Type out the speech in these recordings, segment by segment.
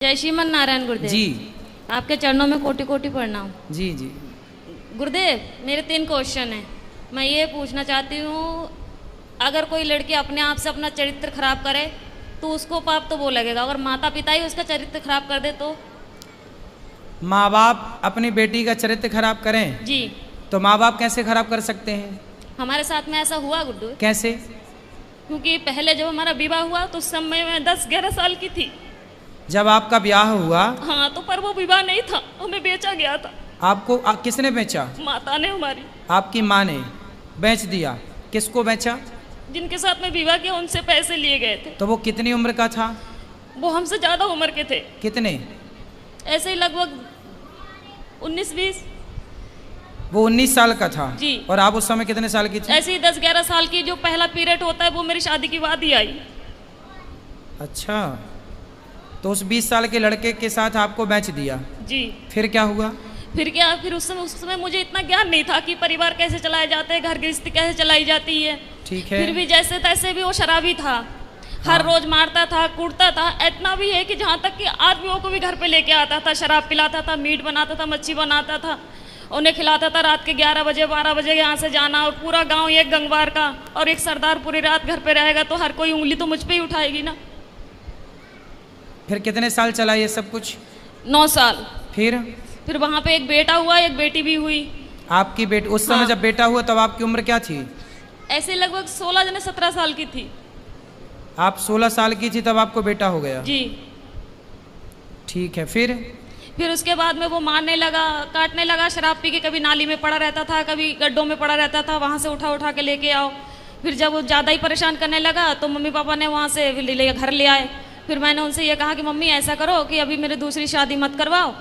जय श्रीमन नारायण गुरुदेव जी। आपके चरणों में कोटि कोटि प्रणाम। जी जी। गुरुदेव मेरे 3 क्वेश्चन हैं। मैं ये पूछना चाहती हूँ, अगर कोई लड़की अपने आप से अपना चरित्र खराब करे तो उसको पाप तो वो लगेगा, अगर माता पिता ही उसका चरित्र खराब कर दे तो? माँ बाप अपनी बेटी का चरित्र खराब करें जी। तो माँ बाप कैसे खराब कर सकते हैं? हमारे साथ में ऐसा हुआ गुड्डू। कैसे? क्योंकि पहले जब हमारा विवाह हुआ तो उस समय मैं 10-11 साल की थी। जब आपका ब्याह हुआ? हाँ, तो पर वो विवाह नहीं था, हमें बेचा गया था। आपको किसने बेचा? माता ने हमारी। आपकी माँ ने बेच दिया? किसको बेचा? जिनके साथ में विवाह किया उनसे पैसे लिए गए थे। तो वो कितनी उम्र का था? वो हमसे ज्यादा उम्र के थे। कितने? ऐसे ही लगभग 19-20। वो 19 साल का था जी। और आप उस समय कितने साल की थी? ऐसे ही 10-11 साल की। जो पहला पीरियड होता है वो मेरी शादी के बाद ही आई। अच्छा, तो उस 20 साल के लड़के के साथ आपको बेच दिया? जी। फिर क्या हुआ? फिर क्या, फिर उस समय मुझे इतना ज्ञान नहीं था कि परिवार कैसे चलाए जाते हैं, घर गृहस्थी कैसे चलाई जाती है। ठीक है। फिर भी जैसे तैसे भी वो शराबी था। हर रोज मारता था, कूटता था। इतना भी है कि जहाँ तक कि आदमियों को भी घर पे लेके आता था, शराब पिलाता था, मीट बनाता था, मच्छी बनाता था, उन्हें खिलाता था। रात के 11 बजे 12 बजे यहाँ से जाना, और पूरा गांव एक गंगवार का और एक सरदार पूरी रात घर पे रहेगा तो हर कोई उंगली तो मुझ पे ही उठाएगी ना। फिर कितने साल चला ये सब कुछ? 9 साल। फिर वहाँ पे एक बेटा हुआ, एक बेटी भी हुई। आपकी बेटी उस समय जब बेटा हुआ तब आपकी उम्र क्या थी? ऐसे लगभग 16-17 साल की थी। आप 16 साल की थी तब आपको बेटा हो गया? जी। ठीक है। फिर उसके बाद में वो मारने लगा, काटने लगा। शराब पी के कभी नाली में पड़ा रहता था, कभी गड्ढों में पड़ा रहता था, वहाँ से उठा उठा के लेके आओ। फिर जब वो ज़्यादा ही परेशान करने लगा तो मम्मी पापा ने वहाँ से घर ले आए। फिर मैंने उनसे ये कहा कि मम्मी ऐसा करो कि अभी मेरी दूसरी शादी मत करवाओ,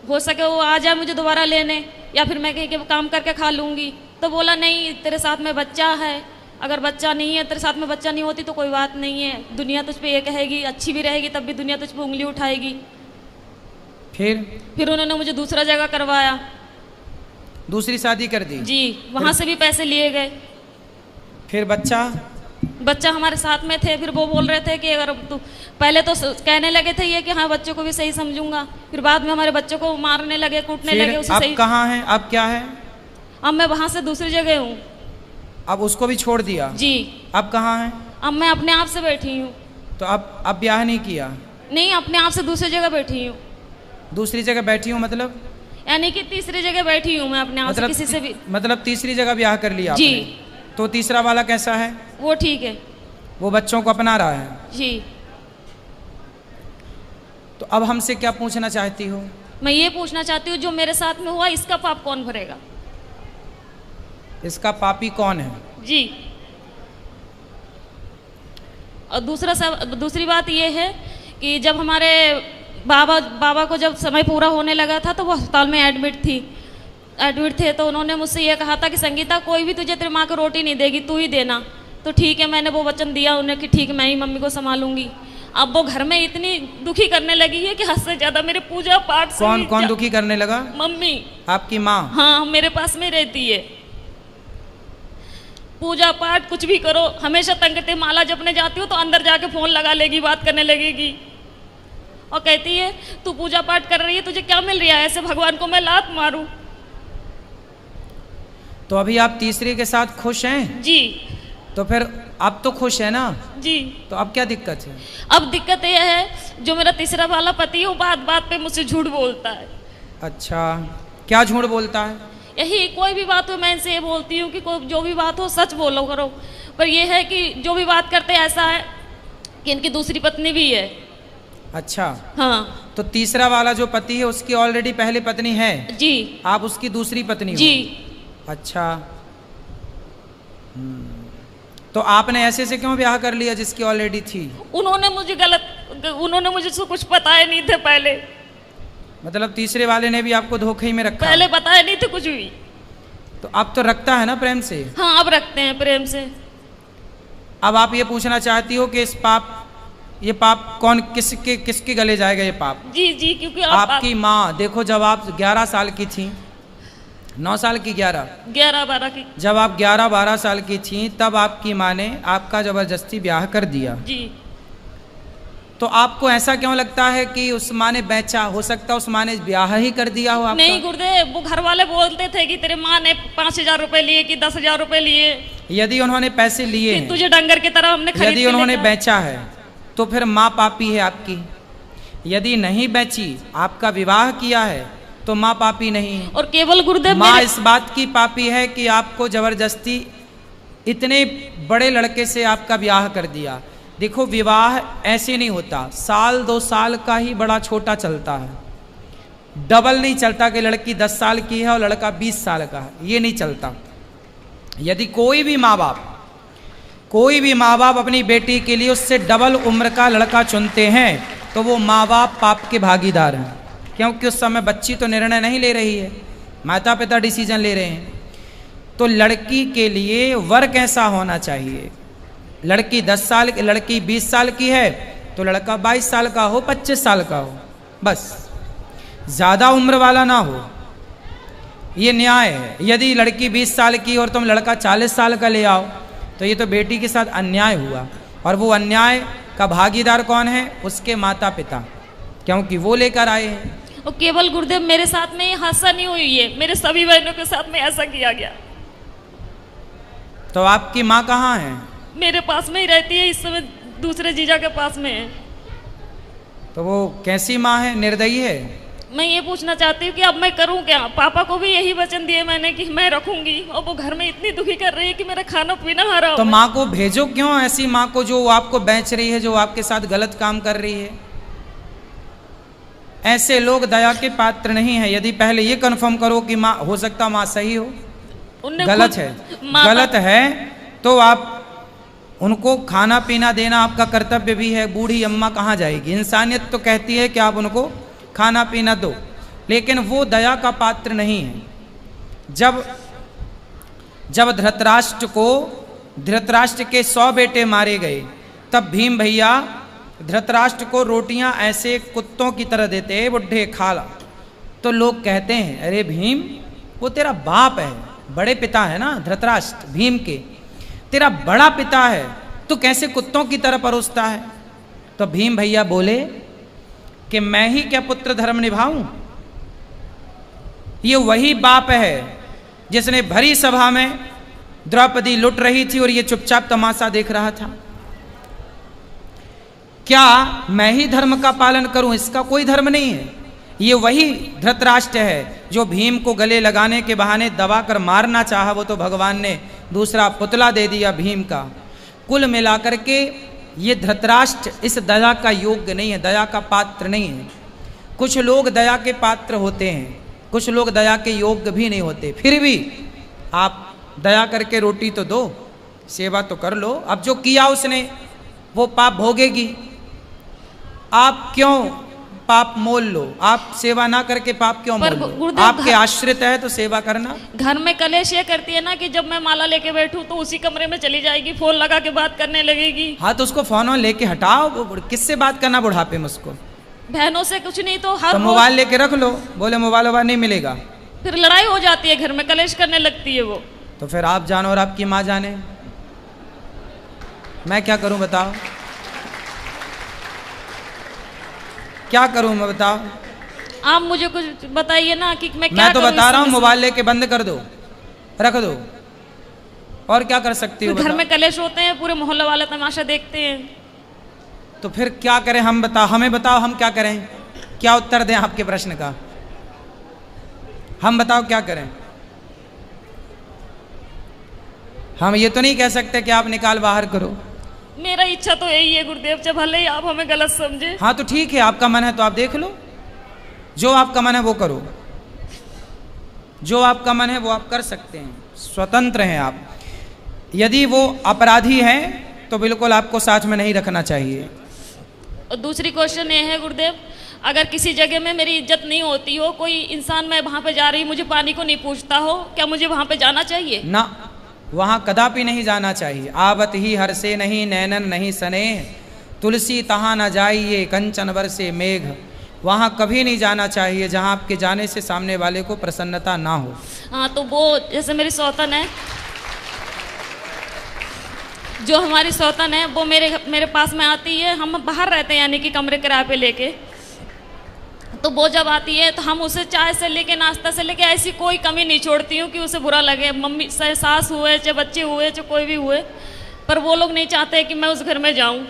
हो सके वो आ जाए मुझे दोबारा लेने, या फिर मैं कहीं के काम करके खा लूँगी। तो बोला नहीं, तेरे साथ में बच्चा है, अगर बच्चा नहीं है, तेरे साथ में बच्चा नहीं होती तो कोई बात नहीं है, दुनिया तुझ पे ये कहेगी, अच्छी भी रहेगी तब भी दुनिया तुझ पे उंगली उठाएगी। फिर उन्होंने मुझे दूसरा जगह करवाया। दूसरी शादी कर दी? जी। वहाँ से भी पैसे लिए गए। फिर बच्चा हमारे साथ में थे। फिर वो बोल रहे थे कि अगर तू, पहले तो कहने लगे थे ये कि हाँ बच्चों को भी सही समझूंगा, फिर बाद में हमारे बच्चों को मारने लगे, कूटने लगे। उसे सही। कहाँ हैं अब? क्या है अब? मैं वहाँ से दूसरी जगह हूँ। अब उसको भी छोड़ दिया? जी। अब कहाँ हैं? अब मैं अपने आप से बैठी हूँ। तो अब ब्याह नहीं किया? नहीं, अपने आप से दूसरी जगह बैठी हूँ। दूसरी जगह बैठी हूँ मतलब? यानी कि तीसरी जगह बैठी हूँ मैं अपने आप से, किसी से भी। मतलब तीसरी जगह ब्याह कर लिया जी। आपने? तो तीसरा वाला कैसा है? वो ठीक है, वो बच्चों को अपना रहा है? जी। तो अब हमसे क्या पूछना चाहती हो? मैं ये पूछना चाहती हूँ, जो मेरे साथ में हुआ इसका पाप कौन भरेगा? इसका पापी कौन है? जी। और दूसरी बात ये है कि जब हमारे बाबा को जब समय पूरा होने लगा था तो वो अस्पताल में एडमिट थे। तो उन्होंने मुझसे ये कहा था कि संगीता, कोई भी तुझे तेरी माँ को रोटी नहीं देगी, तू ही देना। तो ठीक है, मैंने वो वचन दिया उन्हें कि ठीक, मैं ही मम्मी को संभालूंगी। अब वो घर में इतनी दुखी करने लगी है कि हद से ज्यादा मेरे पूजा पाठ से। कौन दुखी करने लगा? मम्मी। आपकी माँ? हाँ, मेरे पास में रहती है। पूजा पाठ कुछ भी करो, हमेशा तंग करते। माला जपने जाती हो तो अंदर जाके फोन लगा लेगी, बात करने लगेगी और कहती है तू पूजा पाठ कर रही है, तुझे क्या मिल रहा है, ऐसे भगवान को मैं लात मारूं। तो अभी आप तीसरे के साथ खुश हैं? जी। तो फिर अब तो खुश है ना? जी। तो अब क्या दिक्कत है? अब दिक्कत यह है, जो मेरा तीसरा वाला पति है वो बात बात पे मुझसे झूठ बोलता है। अच्छा, क्या झूठ बोलता है? यही, कोई भी बात हो मैं इनसे ये बोलती हूँ कि जो भी बात हो सच बोलो करो, पर ये है कि जो भी बात करते ऐसा है कि इनकी दूसरी पत्नी भी है। अच्छा। हाँ। तो तीसरा वाला जो पति है उसकी ऑलरेडी पहली पत्नी है? जी। आप उसकी दूसरी पत्नी हो? जी। अच्छा। तो आपने ऐसे से क्यों ब्याह कर लिया जिसकी ऑलरेडी थी? उन्होंने मुझे कुछ बताया नहीं थे पहले। मतलब तीसरे वाले ने भी आपको धोखे में रखा? पहले बताया नहीं थे कुछ भी। तो अब तो रखता है ना प्रेम से? हाँ, अब रखते हैं प्रेम से। अब आप ये पूछना चाहती हो कि ये पाप कौन किसके गले जाएगा ये पाप? जी जी, क्योंकि आपकी माँ। देखो, जब आप 11 साल की थी, 9 साल की, 11-12 की, जब आप 11-12 साल की थी तब आपकी माँ ने आपका जबरदस्ती ब्याह कर दिया। जी। तो आपको ऐसा क्यों लगता है कि उस माँ ने बेचा? हो सकता है उस माँ ने ब्याह ही कर दिया हो आपका। नहीं गुरुदेव, वो घर वाले बोलते थे कि तेरे माँ ने 5,000 रुपए लिए कि 10,000 रुपए लिए। यदि उन्होंने पैसे लिए कि हैं, तुझे डंगर की तरह हमने खरीद यदि के उन्होंने लेकर- बेचा है तो फिर माँ पापी है आपकी। यदि नहीं बेची, आपका विवाह किया है, तो माँ पापी नहीं है। और केवल गुरुदेव माँ मेरे- इस बात की पापी है कि आपको जबरदस्ती इतने बड़े लड़के से आपका ब्याह कर दिया। देखो, विवाह ऐसे नहीं होता, 1-2 साल का ही बड़ा छोटा चलता है, डबल नहीं चलता कि लड़की 10 साल की है और लड़का 20 साल का है, ये नहीं चलता। यदि कोई भी माँ बाप अपनी बेटी के लिए उससे डबल उम्र का लड़का चुनते हैं तो वो माँ बाप पाप के भागीदार हैं, क्योंकि उस समय बच्ची तो निर्णय नहीं ले रही है, माता पिता डिसीजन ले रहे हैं। तो लड़की के लिए वर कैसा होना चाहिए? लड़की 10 साल, लड़की 20 साल की है तो लड़का 22 साल का हो, 25 साल का हो, बस ज़्यादा उम्र वाला ना हो, ये न्याय है। यदि लड़की 20 साल की और तुम लड़का 40 साल का ले आओ तो ये तो बेटी के साथ अन्याय हुआ, और वो अन्याय का भागीदार कौन है? उसके माता पिता, क्योंकि वो लेकर आए हैं। और केवल गुरुदेव मेरे साथ में ये हादसा नहीं हुई है, मेरे सभी बहनों के साथ में ऐसा किया गया। तो आपकी माँ कहाँ है? मेरे पास में ही रहती है, इस समय दूसरे जीजा के पास में है। तो वो कैसी माँ है? निर्दयी है? मैं ये पूछना चाहती हूँ कि अब मैं करूँ क्या? पापा को भी यही वचन दिए मैंने कि मैं रखूंगी, और वो घर में इतनी दुखी कर रही है कि मेरा खाना पीना हरा। तो माँ को भेजो क्यों, ऐसी माँ को जो आपको बेच रही है, जो आपके साथ गलत काम कर रही है। ऐसे लोग दया के पात्र नहीं है। यदि पहले ये कन्फर्म करो कि माँ, हो सकता माँ सही हो, गलत है, गलत है, तो आप उनको खाना पीना देना आपका कर्तव्य भी है। बूढ़ी अम्मा कहाँ जाएगी? इंसानियत तो कहती है कि आप उनको खाना पीना दो, लेकिन वो दया का पात्र नहीं है। जब धृतराष्ट्र के 100 बेटे मारे गए, तब भीम भैया धृतराष्ट्र को रोटियां ऐसे कुत्तों की तरह देते, बुढ़े खा ला। तो लोग कहते हैं, अरे भीम, वो तेरा बाप है, बड़े पिता है ना धृतराष्ट्र, भीम के तेरा बड़ा पिता है, तो कैसे कुत्तों की तरह परोसता है? तो भीम भैया बोले कि मैं ही क्या पुत्र धर्म निभाऊं? ये वही बाप है जिसने भरी सभा में द्रौपदी लुट रही थी और ये चुपचाप तमाशा देख रहा था। क्या मैं ही धर्म का पालन करूं? इसका कोई धर्म नहीं है। ये वही धृतराष्ट्र है जो भीम को गले लगाने के बहाने दबाकर मारना चाहा, वो तो भगवान ने दूसरा पुतला दे दिया भीम का। कुल मिलाकर के ये धृतराष्ट्र इस दया का योग्य नहीं है, दया का पात्र नहीं है। कुछ लोग दया के पात्र होते हैं, कुछ लोग दया के योग्य भी नहीं होते। फिर भी आप दया करके रोटी तो दो, सेवा तो कर लो। अब जो किया उसने वो पाप भोगेगी। आप क्यों पाप मोल लो? आप सेवा ना करके पाप क्यों मोल लो? आपके आश्रित है तो सेवा करना। घर में कलेश ये करती है ना कि जब मैं माला लेके बैठूं तो उसी कमरे में चली जाएगी, फोन लगा के बात करने लगेगी। हाँ, तो उसको फोन लेके हटाओ। किससे बात करना बुढ़ापे में उसको? बहनों से कुछ नहीं तो हर तो मोबाइल लेके रख लो। बोले मोबाइल नहीं मिलेगा, फिर लड़ाई हो जाती है, घर में कलेश करने लगती है वो। तो फिर आप जानो और आपकी माँ जाने, मैं क्या करूं बताओ? क्या करूं मैं बताओ? आप मुझे कुछ बताइए ना कि मैं क्या मैं तो करूं बता रहा हूँ, इस समय मोबाइल लेके बंद कर दो, रख दो, और क्या कर सकती हो? घर में कलेश होते हैं, पूरे मोहल्ले वाले तमाशा देखते हैं। तो फिर क्या करें? हम बताओ, हमें बताओ, हम क्या करें? क्या उत्तर दें आपके प्रश्न का? हम बताओ क्या करें? हम ये तो नहीं कह सकते कि आप निकाल बाहर करो। मेरा इच्छा तो यही है गुरुदेव, जब भले ही आप हमें गलत समझे। हाँ तो ठीक है, आपका मन है तो आप देख लो, जो आपका मन है वो करो, जो आपका मन है वो आप कर सकते हैं, स्वतंत्र हैं आप। यदि वो अपराधी हैं तो बिल्कुल आपको साथ में नहीं रखना चाहिए। और दूसरी क्वेश्चन ये है गुरुदेव, अगर किसी जगह में मेरी इज्जत नहीं होती हो, कोई इंसान मैं वहां पे जा रही, मुझे पानी को नहीं पूछता हो, क्या मुझे वहां पे जाना चाहिए? ना, वहाँ कदापि नहीं जाना चाहिए। आवत ही हर से नहीं नैनन नहीं स्नेह, तुलसी तहाँ न जाइए कंचन बरसे मेघ। वहाँ कभी नहीं जाना चाहिए जहाँ आपके जाने से सामने वाले को प्रसन्नता ना हो। हाँ, तो वो जैसे मेरी सौतन है, जो हमारी सौतन है वो मेरे पास में आती है, हम बाहर रहते हैं यानी कि कमरे किराए पे लेके, तो वो जब आती है तो हम उसे चाय से लेके नाश्ता से लेके ऐसी कोई कमी नहीं छोड़ती हूँ कि उसे बुरा लगे। मम्मी सास हुए चाहे बच्चे हुए चाहे कोई भी हुए, पर वो लोग नहीं चाहते कि मैं उस घर में जाऊँ।